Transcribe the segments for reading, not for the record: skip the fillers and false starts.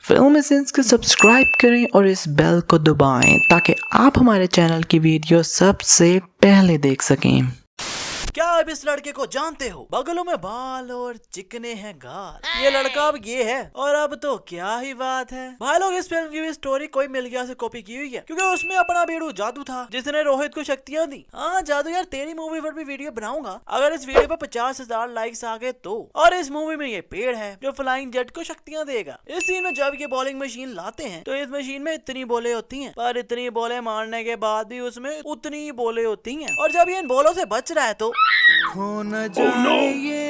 Film essence को subscribe करें और इस बेल को दबाएं ताकि आप हमारे चैनल की वीडियो सबसे पहले देख सकें। क्या आप इस लड़के को जानते हो? बगलों में बाल और चिकने हैं गाल। ये लड़का अब ये है और अब तो क्या ही बात है। भाई लोग, इस फिल्म की भी स्टोरी कोई मिल गया से कॉपी की हुई है, क्योंकि उसमें अपना बेड़ू जादू था जिसने रोहित को शक्तियां दी। हाँ जादू यार, तेरी मूवी पर भी वीडियो बनाऊंगा अगर इस वीडियो पर 50,000 लाइक्स आ गए तो। और इस मूवी में ये पेड़ है जो फ्लाइंग जेट को शक्तियां देगा। इस सीन में जब ये बॉलिंग मशीन लाते हैं तो इस मशीन में इतनी बॉलें होती हैं, पर इतनी बॉलें मारने के बाद भी उसमें उतनी ही बॉलें होती हैं। और जब ये इन बॉलों से बच रहा है तो हो न जाए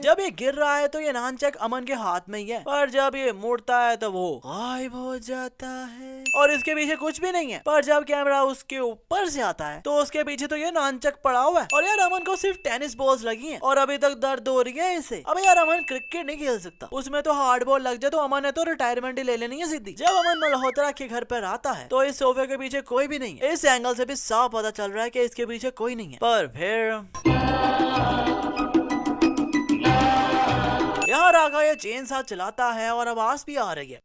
जब ये गिर रहा है तो ये नानचक अमन के हाथ में ही है, पर जब ये मुड़ता है तो वो गायब हो जाता है और इसके पीछे कुछ भी नहीं है। पर जब कैमरा उसके ऊपर से आता है तो उसके पीछे तो ये नानचक पड़ा हुआ है। और यार अमन को सिर्फ टेनिस बॉल्स लगी हैं और अभी तक दर्द हो रही है इसे। अबे यार अमन क्रिकेट नहीं खेल सकता, उसमें तो हार्ड बॉल लग जाए तो अमन ने तो रिटायरमेंट ही ले लेनी है सीधी। जब अमन मल्होत्रा के घर पर आता है तो इस सोफे के पीछे कोई भी नहीं है। इस एंगल से भी साफ पता चल रहा है कि इसके पीछे कोई नहीं है। पर फिर यहाँ राघव ये चेन साथ चलाता है और आवाज भी आ रही है,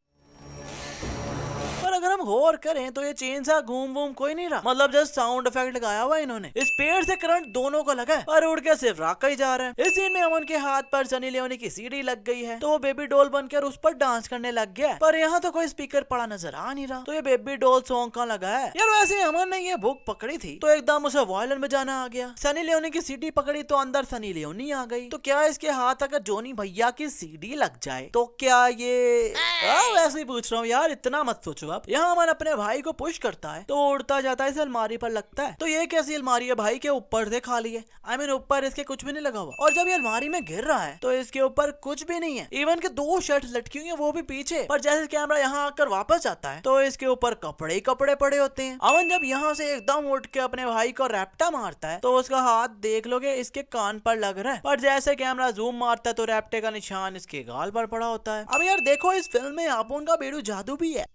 पर अगर हम गौर करें तो ये चेन सा घूम वूम कोई नहीं रहा, मतलब जस्ट साउंड इफेक्ट लगाया हुआ इन्होंने। इस पेड़ से करंट दोनों को लगा है पर उड़ के सिर्फ राका ही जा रहा है। इस सीन में अमन के हाथ पर सनी लियोनी की सीडी लग गई है तो वो बेबी डॉल बनकर उस पर डांस करने लग गया है। पर यहाँ तो कोई स्पीकर पड़ा नजर आ नहीं रहा, तो ये बेबी डॉल सॉन्ग कहाँ लगा है यार? वैसे अमन ने ये बुक पकड़ी थी तो एकदम उसे वायलिन बजाना आ गया। सनी लियोनी की सीडी पकड़ी तो अंदर सनी लियोनी आ गई। तो क्या इसके हाथ अगर जोनी भैया की सीडी लग जाए तो क्या ये वैसे ही पूछ रहा हूँ यार, इतना मत सोचो आप। यहाँ अमन अपने भाई को पुश करता है तो उड़ता जाता है, इस अलमारी पर लगता है। तो ये कैसी अलमारी है भाई के ऊपर से खाली है? आई मीन ऊपर इसके कुछ भी नहीं लगा हुआ। और जब ये अलमारी में गिर रहा है तो इसके ऊपर कुछ भी नहीं है, इवन के 2 शर्ट लटकी हुई है वो भी पीछे। पर जैसे कैमरा यहाँ आकर वापस जाता है तो इसके ऊपर कपड़े ही कपड़े पड़े होते हैं। अमन जब यहाँ से एकदम उठ के अपने भाई को रैप्टा मारता है तो उसका हाथ देख लोगे इसके कान पर लग रहा है, पर जैसे कैमरा जूम मारता है तो रैप्टे का निशान इसके गाल पर पड़ा होता है। अब यार देखो, इस फिल्म में आपुन का बेड़ू जादू भी है।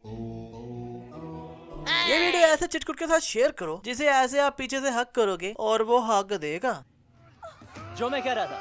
ये वीडियो ऐसे चिटकुट के साथ शेयर करो जिसे ऐसे आप पीछे से हक करोगे और वो हक देगा। जो मैं कह रहा था,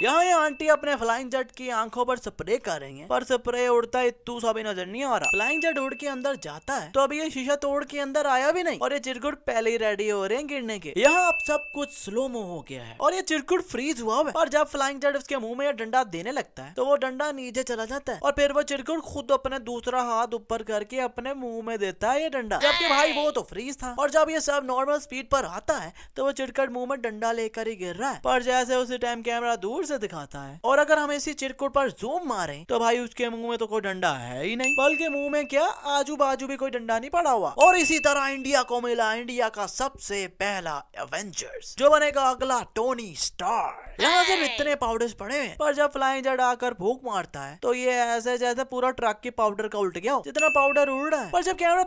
यहाँ ये आंटी अपने फ्लाइंग जेट की आंखों पर स्प्रे कर रही हैं, पर स्प्रे उड़ता इतू सा भी नजर नहीं आ रहा। फ्लाइंग जेट उड़ के अंदर जाता है तो अभी ये शीशा तोड़ के अंदर आया भी नहीं और ये चिरकुट पहले ही रेडी हो रहे हैं गिरने के। यहाँ अब सब कुछ स्लो मो हो गया है और ये चिरकुट फ्रीज हुआ है। और जब फ्लाइंग जेट उसके मुंह में डंडा देने लगता है तो वो डंडा नीचे चला जाता है और फिर वो चिरकुट खुद अपने दूसरा हाथ ऊपर करके अपने मुंह में देता है ये डंडा, जबकि भाई वो तो फ्रीज था। और जब ये सब नॉर्मल स्पीड पर आता है तो वो चिरकुट मुंह में डंडा लेकर ही गिर रहा है, पर जैसे उसी टाइम कैमरा दूर से दिखाता है और अगर हम इसी चिरकुट पर जूम मारें तो भाई उसके मुंह में तो कोई डंडा है ही नहीं, बल्कि मुंह में क्या आजू बाजू भी कोई डंडा नहीं पड़ा हुआ। और इसी तरह इंडिया को मिला इंडिया का सबसे पहला एवेंजर्स, जो बनेगा अगला टोनी स्टार। यहाँ से इतने पाउडर्स पड़े हैं, पर जब फ्लाइंग जेट आकर फूंक मारता है तो ये ऐसे जैसे पूरा ट्रक के पाउडर का उल्ट गया हो, जितना पाउडर उड़ रहा है। पर जब कैमरा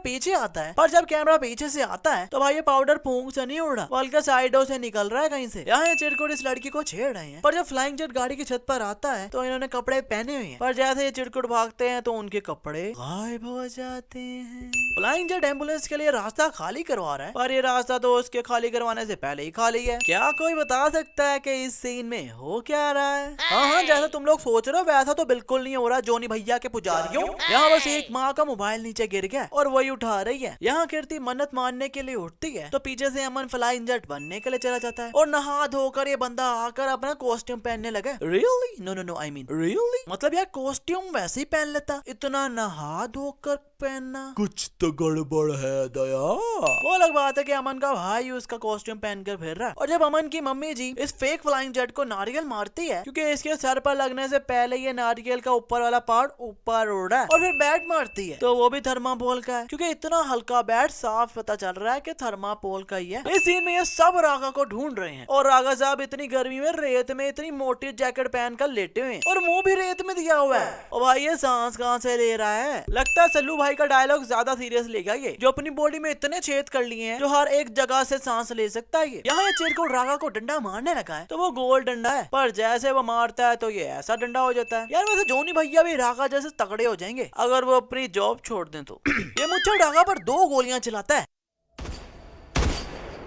पीछे से आता है तो भाई ये पाउडर फूंक से नहीं उड़ रहा, बल्कि साइडों से निकल रहा है कहीं से। यहाँ ये चिरकुट इस लड़की को छेड़ रहे हैं, पर जब फ्लाइंग जेट गाड़ी की छत पर आता है तो इन्होंने कपड़े पहने हुए हैं, पर जैसे ये चिरकुट भागते हैं तो उनके कपड़े गायब हो जाते हैं। फ्लाइंग जेट एम्बुलेंस के लिए रास्ता खाली करवा रहा है, पर ये रास्ता तो उसके खाली करवाने से पहले ही खाली है। क्या कोई बता सकता है कि इस सीन में हो क्या रहा है? हाँ, जैसा तुम लोग सोच रहे हो वैसा तो बिल्कुल नहीं हो रहा। जोनी भैया के पुजारियों, यहाँ बस एक माँ का मोबाइल नीचे गिर गया और वही उठा रही है। यहाँ कीर्ति मन्नत मानने के लिए उठती है तो पीछे से अमन फ्लाइंग जेट बनने के लिए चला जाता है और नहा धोकर ये बंदा आकर अपना कॉस्ट्यूम पहनने लगा। Really? No I mean really, मतलब यार कॉस्ट्यूम वैसे ही पहन लेता, इतना नहा धोकर पहनना कुछ तो गड़बड़ है दया। वो अलग बात है कि अमन का भाई उसका कॉस्ट्यूम पहनकर फिर रहा है। और जब अमन की मम्मी जी इस फेक फ्लाइंग जेट को नारियल मारती है, क्योंकि इसके सर पर लगने से पहले ये नारियल का ऊपर वाला पार्ट ऊपर उड़ रहा है, और फिर बैट मारती है तो वो भी थर्माकोल का है, क्योंकि इतना हल्का बैट साफ पता चल रहा है कि थर्माकोल का ही है। इस सीन में ये सब रागा को ढूंढ रहे हैं और रागा साहब इतनी गर्मी में रेत में इतनी मोटी जैकेट पहनकर लेटे हुए हैं और मुंह भी रेत में दिया हुआ है। और भाई ये सांस कहां से ले रहा है? लगता है सल्लू भाई का डायलॉग ज्यादा सीरियस लेगा ये, जो अपनी बॉडी में इतने छेद कर लिए हैं जो हर एक जगह से सांस ले सकता है। यहाँ ये चिरकुट रागा को डंडा मारने लगा है तो वो गोल डंडा है, पर जैसे वो मारता है तो ये ऐसा डंडा हो जाता है। यार वैसे जोनी भैया भी रागा जैसे तगड़े हो जाएंगे अगर वो अपनी जॉब छोड़ दें तो। ये मुझे रागा पर 2 गोलियां चलाता है।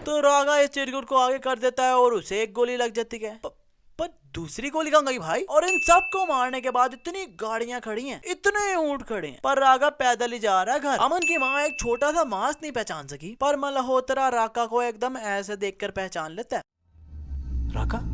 तो रागा इस चिरकुट को आगे कर देता है और उसे एक गोली लग जाती है। पर दूसरी गोली कहाँ गई भाई? और इन सबको मारने के बाद इतनी गाड़ियां खड़ी हैं, इतने ऊंट खड़े हैं, पर रागा पैदल ही जा रहा है घर। अमन की माँ एक छोटा सा मांस नहीं पहचान सकी, पर मल्होत्रा राका को एकदम ऐसे देखकर पहचान लेता है। राका?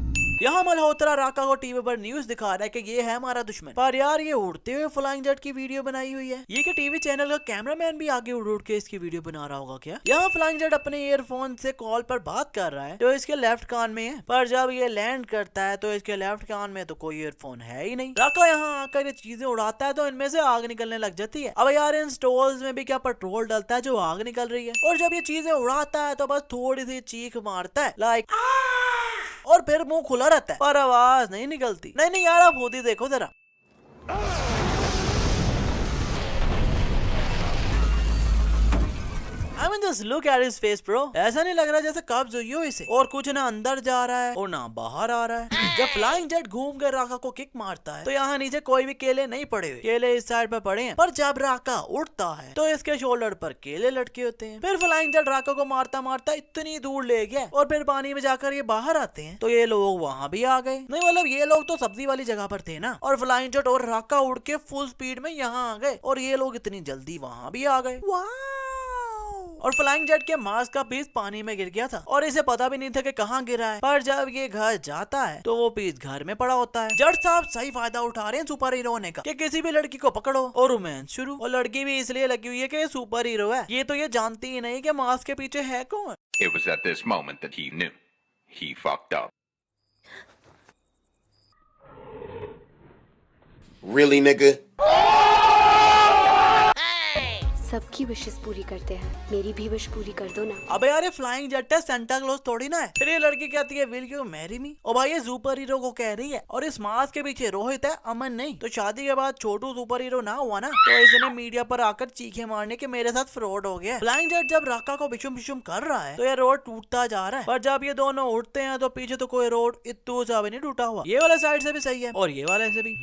यहाँ मल्होत्रा राका को टीवी पर न्यूज दिखा रहा है कि ये है हमारा दुश्मन। पर यार ये उड़ते हुए फ्लाइंग जेट की वीडियो बनाई हुई है। ये कि टीवी चैनल का कैमरामैन भी आगे उड़ उड़ के इसकी वीडियो बना रहा होगा क्या? यहाँ फ्लाइंग जेट अपने ईयरफोन से कॉल पर बात कर रहा है जो इसके लेफ्ट कान में है, पर जब ये लैंड करता है तो इसके लेफ्ट कान में तो कोई ईयरफोन है ही नहीं। राका यहाँ आकर ये चीजें उड़ाता है तो इनमें से आग निकलने लग जाती है। अब यार इन स्टोल्स में भी क्या पेट्रोल डलता है जो आग निकल रही है, और जब ये चीजें उड़ाता है तो बस थोड़ी सी चीख मारता है लाइक, और फिर मुंह खुला रहता है पर आवाज नहीं निकलती। नहीं यार आप खुद ही देखो जरा। I mean just look at his face bro। ऐसा नहीं लग रहा जैसे कब्ज हुई हो इसे, और कुछ ना अंदर जा रहा है और ना बाहर आ रहा है। जब फ्लाइंग जेट घूम कर राका को किक मारता है तो यहाँ नीचे कोई भी केले नहीं पड़े हुए, केले इस साइड पर पड़े हैं। पर जब राका उड़ता है तो इसके शोल्डर पर केले लटके होते हैं। फिर फ्लाइंग जेट राका को मारता मारता इतनी दूर ले गया और फिर पानी में जाकर ये बाहर आते हैं तो ये लोग वहाँ भी आ गए। नहीं मतलब ये लोग तो सब्जी वाली जगह पर थे ना, और फ्लाइंग जेट और राका उड़ के फुल स्पीड में यहाँ आ गए और ये लोग इतनी जल्दी वहाँ भी आ गए। और फ्लाइंग जेट के मास्क का पीस पानी में गिर गया था और इसे पता भी नहीं था कि कहाँ गिरा है। पर जब ये घर जाता है तो वो पीस घर में पड़ा होता है। जट साहब सही फायदा उठा रहे हैं सुपर हीरो होने का कि किसी भी लड़की को पकड़ो और रोमांस शुरू। और लड़की भी इसलिए लगी हुई है कि ये सुपर हीरो है, ये तो ये जानती ही नहीं कि मास्क के पीछे है कौन। It was at this moment that he knew. He fucked up. Really, nigga? सबकी विशेष पूरी करते हैं, मेरी भी विश पूरी कर दो ना। अबे यार ये फ्लाइंग जेट है, सेंटा क्लॉज थोड़ी ना है। फिर ये लड़की कहती है विल यू मैरी मी, और भाई ये सुपर हीरो को कह रही है और इस मास्क के पीछे रोहित है, अमन नहीं। तो शादी के बाद छोटू सुपर हीरो ना हुआ ना, तो इसने मीडिया पर आकर चीखे मारने के मेरे साथ फ्रॉड हो गया। फ्लाइंग जेट जब राका को बिशुम बिशुम कर रहा है तो ये रोड टूटता जा रहा है, पर जब ये दोनों उठते हैं तो पीछे तो कोई रोड इतू सा भी नहीं टूटा हुआ। ये वाला साइड से भी सही है और ये वाले से भी।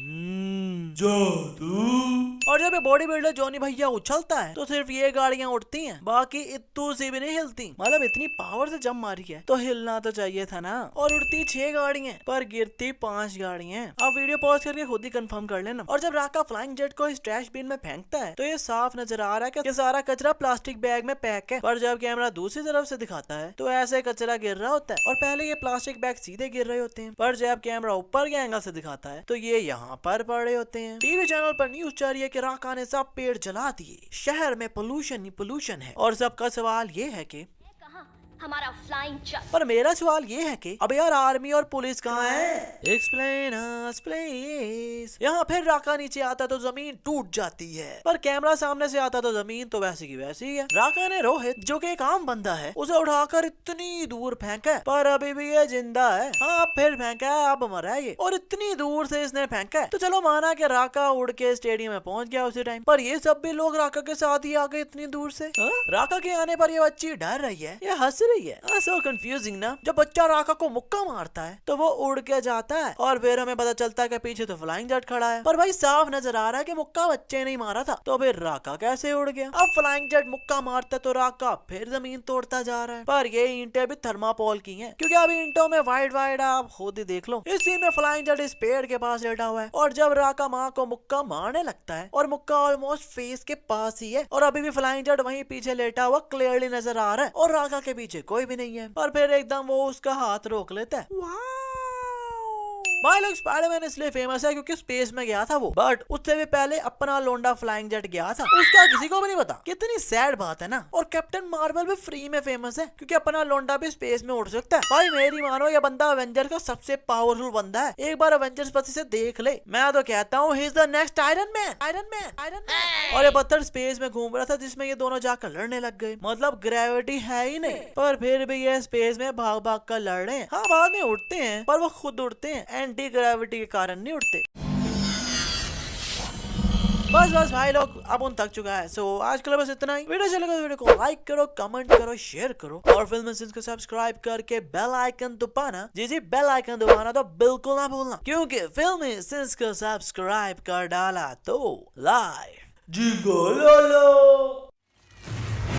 और जब ये बॉडी बिल्डर जॉनी भैया उछलता है तो सिर्फ ये गाड़ियां उठती हैं, बाकी इतू सी भी नहीं हिलती। मतलब इतनी पावर से जंप मारी है तो हिलना तो चाहिए था ना। और उड़ती 6 गाड़ियां पर गिरती 5 गाड़ियां। आप वीडियो पॉज करके खुद ही कंफर्म कर लेना। और जब राका फ्लाइंग जेट को इस ट्रैश बिन में फेंकता है तो ये साफ नजर आ रहा है कि सारा कचरा प्लास्टिक बैग में पैक है। पर जब कैमरा दूसरी तरफ से दिखाता है तो ऐसे कचरा गिर रहा होता है और पहले ये प्लास्टिक बैग सीधे गिर रहे होते हैं, पर जब कैमरा ऊपर के एंगल से दिखाता है तो ये यहाँ पर पड़े होते हैं। टीवी चैनल पर न्यूज चल रही है कि राका ने सब पेड़ जला दिए, शहर में पोल्यूशन ही पोल्यूशन है। और सबका सवाल ये है कि हमारा फ्लाइंग जेट। पर मेरा सवाल ये है कि अब यार आर्मी और पुलिस कहाँ है? Explain us please. यहाँ फिर राका नीचे आता तो जमीन टूट जाती है, पर कैमरा सामने से आता तो जमीन तो वैसी की वैसी ही है। राका ने रोहित जो कि एक आम बंदा है उसे उठाकर इतनी दूर फेंका, पर अभी भी ये जिंदा है। हाँ फिर फेंका है, अब मरा है ये, और इतनी दूर से इसने फेंका है। तो चलो माना कि राका उड़ के स्टेडियम में पहुंच गया उसी टाइम, पर ये सब भी लोग राका के साथ ही आ गए इतनी दूर से। राका के आने पर ये बच्ची डर रही है या हंस रही है? सो कंफ्यूजिंग ना। जब बच्चा राका को मुक्का मारता है तो वो उड़ के जाता है और फिर हमें पता चलता है कि पीछे तो फ्लाइंग जेट खड़ा है, पर भाई साफ नजर आ रहा है कि मुक्का बच्चे नहीं मारा था, तो फिर राका कैसे उड़ गया? अब फ्लाइंग जेट मुक्का मारता तो राका फिर जमीन तोड़ता जा रहा है, पर ये ईंटें भी थर्मापोल की हैं क्योंकि अब ईंटों में वाइट वाइट आप खुद ही देख लो। इस सीन में फ्लाइंग जेट इस पेड़ के पास लेटा हुआ है और जब राका माँ को मुक्का मारने लगता है और मुक्का ऑलमोस्ट फेस के पास ही है और अभी भी फ्लाइंग जेट वहीं पीछे लेटा हुआ क्लियरली नजर आ रहा है और राका के पीछे कोई भी नहीं है, पर फिर एकदम वो उसका हाथ रोक लेता है। भाई लोग स्पाइडरमैन इसलिए फेमस है क्योंकि स्पेस में गया था वो, बट उससे भी पहले अपना लोंडा फ्लाइंग जेट गया था, उसका किसी को भी नहीं पता। कितनी सैड बात है ना। और कैप्टन मार्वल भी फ्री में फेमस है क्योंकि अपना लोंडा भी स्पेस में उड़ सकता है। भाई मेरी मानो ये बंदा अवेंजर का सबसे पावरफुल बंदा है। एक बार अवेंजर्स पति से देख ले, मैं तो कहता हूँ he is the next iron man, iron man, iron man. और ये पत्थर स्पेस में घूम रहा था जिसमें ये दोनों जाकर लड़ने लग गए। मतलब ग्रेविटी है ही नहीं, पर फिर भी ये स्पेस में भाग भाग कर लड़ रहे हैं। हाँ बाद में उड़ते हैं पर वो खुद उड़ते हैं, एंटी ग्रेविटी के कारण नहीं उड़ते। बस भाई लोग अब उन थक चुका है। सो आज के लिए बस इतना ही। वीडियो चलेगा तो वीडियो को लाइक करो, कमेंट करो, शेयर करो और फिल्म सीन्स को सब्सक्राइब करके बेल आइकन दबाना। जी बेल आइकन दबाना तो बिल्कुल ना भूलना, क्योंकि फिल्म सीन्स को सब्सक्राइब कर डाला तो लाइव जी